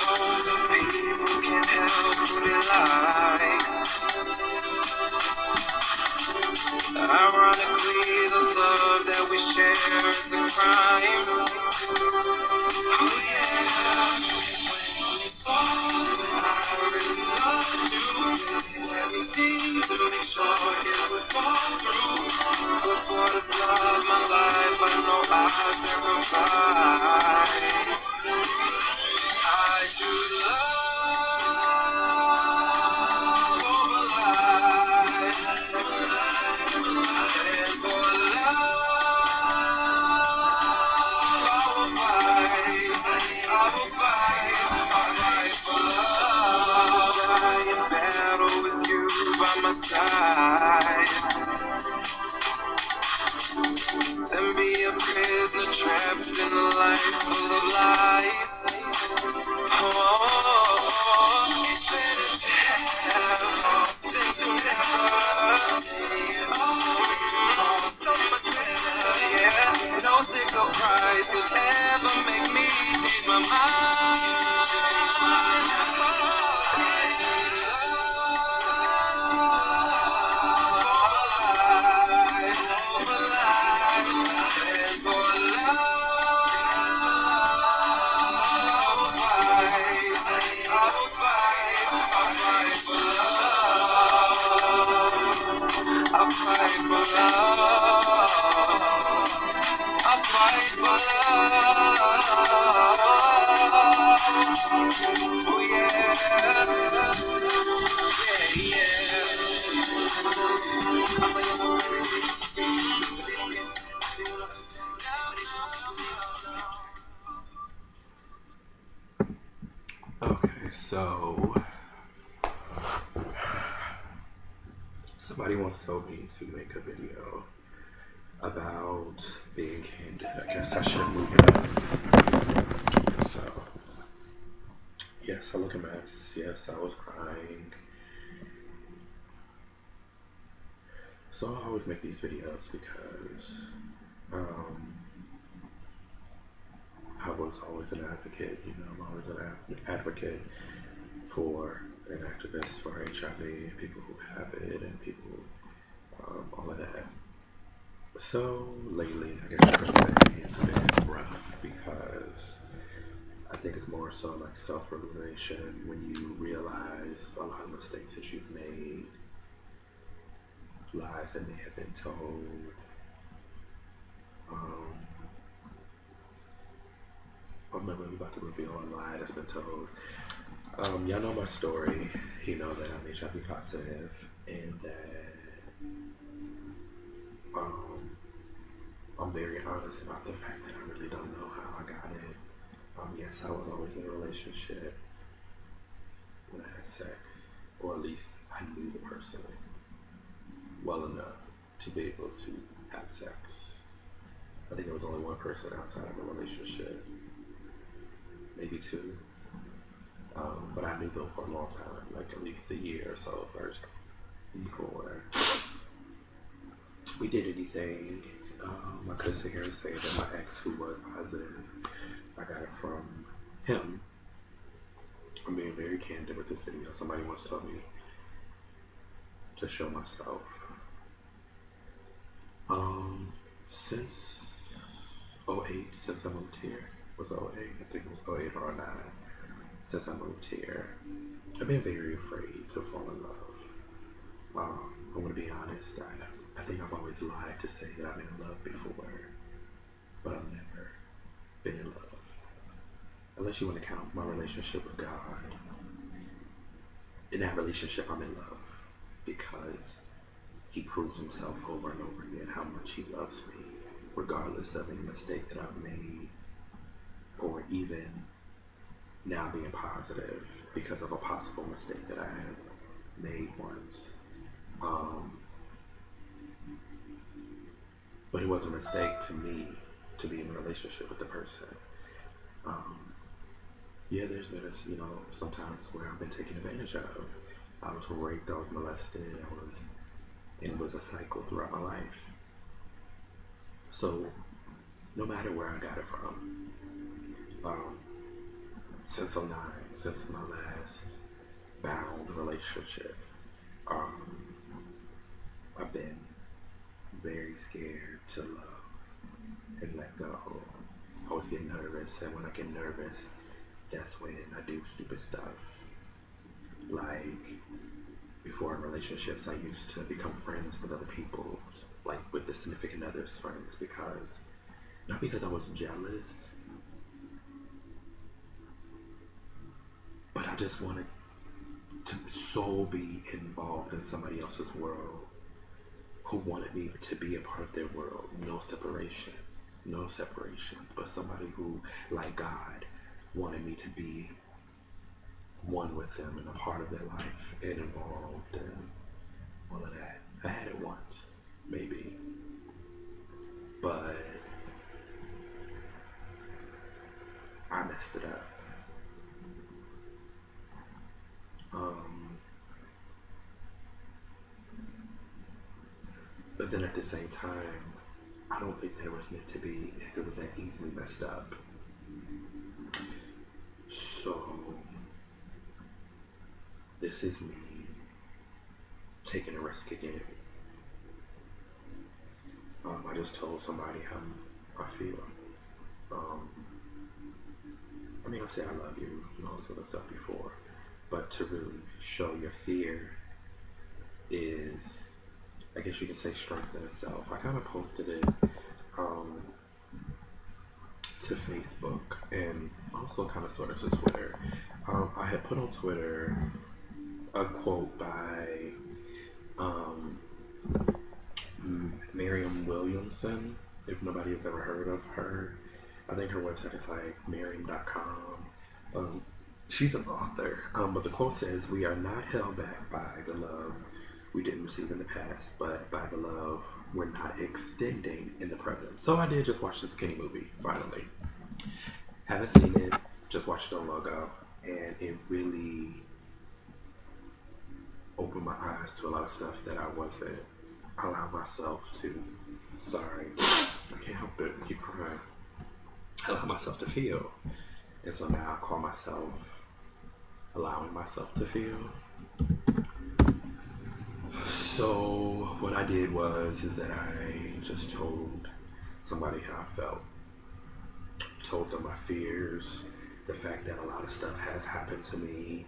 the people can't help but lie. Ironically, the love that we share is a crime. Oh yeah. When I really loved you, did everything to make sure it would fall through. But for this love, my life, I know I sacrificed. I choose love over life. And for love, I will fight. I will fight. I'll fight for love. I in battle with you by my side. Than be a prisoner trapped in a life full of lies. Oh, it's better to have lost than to never. Oh, so much better, yeah. No single price could ever make me change my mind. I'll fight for love. I'll fight for love. Oh yeah. Okay, so somebody once told me to make a video about being candid. I guess I should move it up. So, yes, I look a mess. Yes, I was crying. So I always make these videos because I was always an advocate. You know, I'm always an advocate for an activist for HIV, people who have it, and people, all of that. So lately, I guess you could say it's been rough because I think it's more so like self-realization when you realize a lot of mistakes that you've made, lies that may have been told. I'm not really about to reveal a lie that's been told. Y'all know my story. You know that I'm HIV positive and that I'm very honest about the fact that I really don't know how I got it. Yes, I was always in a relationship when I had sex, or at least I knew the person well enough to be able to have sex. I think there was only one person outside of a relationship, maybe two. But I knew them for a long time, like at least a year or so first, before we did anything. I could sit here and say that my ex, who was positive, I got it from him. I'm being very candid with this video. Somebody once told me to show myself. Since '08, since I moved here, was '08? I think it was '08 or '09. Since I moved here, I've been very afraid to fall in love. I'm gonna be honest. I think I've always lied to say that I've been in love before, but I've never been in love. Unless you want to count my relationship with God. In that relationship, I'm in love because He proves Himself over and over again how much He loves me, regardless of any mistake that I've made, or even now being positive because of a possible mistake that I had made once. But it wasn't a mistake to me to be in a relationship with the person. Yeah, there's been sometimes where I've been taken advantage of. I was raped, I was molested, and it was a cycle throughout my life. So no matter where I got it from, since '09, since my last bound relationship. Um, I've been very scared to love and let go. I always get nervous, and when I get nervous, that's when I do stupid stuff. Like, before in relationships, I used to become friends with other people, like with the significant other's friends, because, not because I was jealous, but I just wanted to so be involved in somebody else's world who wanted me to be a part of their world. No separation. No separation. But somebody who, like God, wanted me to be one with them and a part of their life and involved and all of that. I had it once, maybe. But I messed it up. But then at the same time, I don't think that it was meant to be if it was that easily messed up. So, this is me taking a risk again. I just told somebody how I feel. I mean, I said I love you and all this other stuff before, but to really show your fear is, I guess you could say, strength in itself. I kind of posted it to Facebook and also kind of sort of to Twitter. I had put on Twitter a quote by Miriam Williamson, if nobody has ever heard of her. I think her website is like Miriam.com. She's an author, but the quote says, "We are not held back by the love we didn't receive in the past, but by the love we're not extending in the present." So I did just watch the Skinny movie, finally. Haven't seen it, just watched it on Logo, and it really opened my eyes to a lot of stuff that I wasn't allowing myself to. Sorry, I can't help it, keep crying. Allow myself to feel. And so now I call myself allowing myself to feel. So what I did is that I just told somebody how I felt. Told them my fears, the fact that a lot of stuff has happened to me.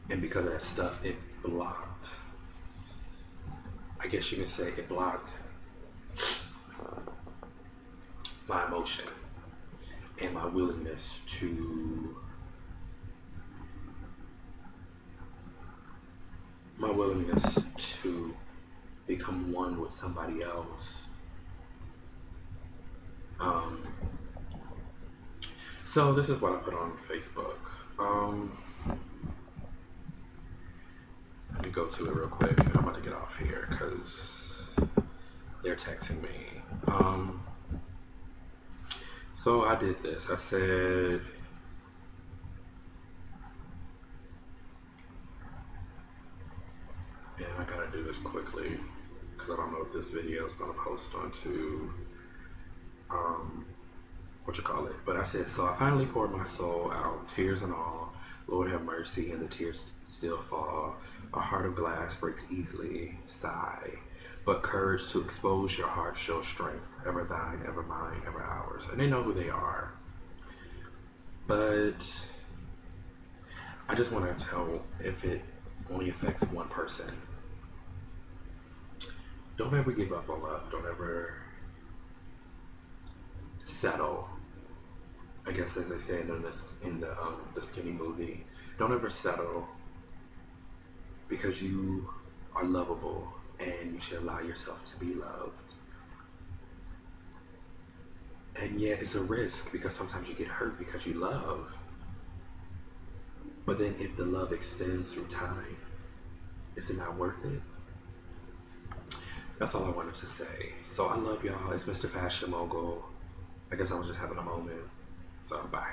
And because of that stuff, it blocked, I guess you can say it blocked my emotion and my willingness to become one with somebody else. So this is what I put on Facebook. Let me go to it real quick, and I'm about to get off here because they're texting me. So I did this. I said, and I gotta do this quickly because I don't know if this video is gonna post onto but I said, "So I finally poured my soul out, tears and all. Lord have mercy, and the tears still fall. A heart of glass breaks easily, sigh. But courage to expose your heart shows strength. Ever thine, ever mine, ever ours." And they know who they are. But I just want to tell, if it only affects one person, don't ever give up on love. Don't ever settle. I guess, as they say in the Skinny movie, don't ever settle, because you are lovable and you should allow yourself to be loved. And yet it's a risk, because sometimes you get hurt because you love. But then if the love extends through time, is it not worth it? That's all I wanted to say. So I love y'all. It's Mr. Fashion Mogul. I guess I was just having a moment. So bye.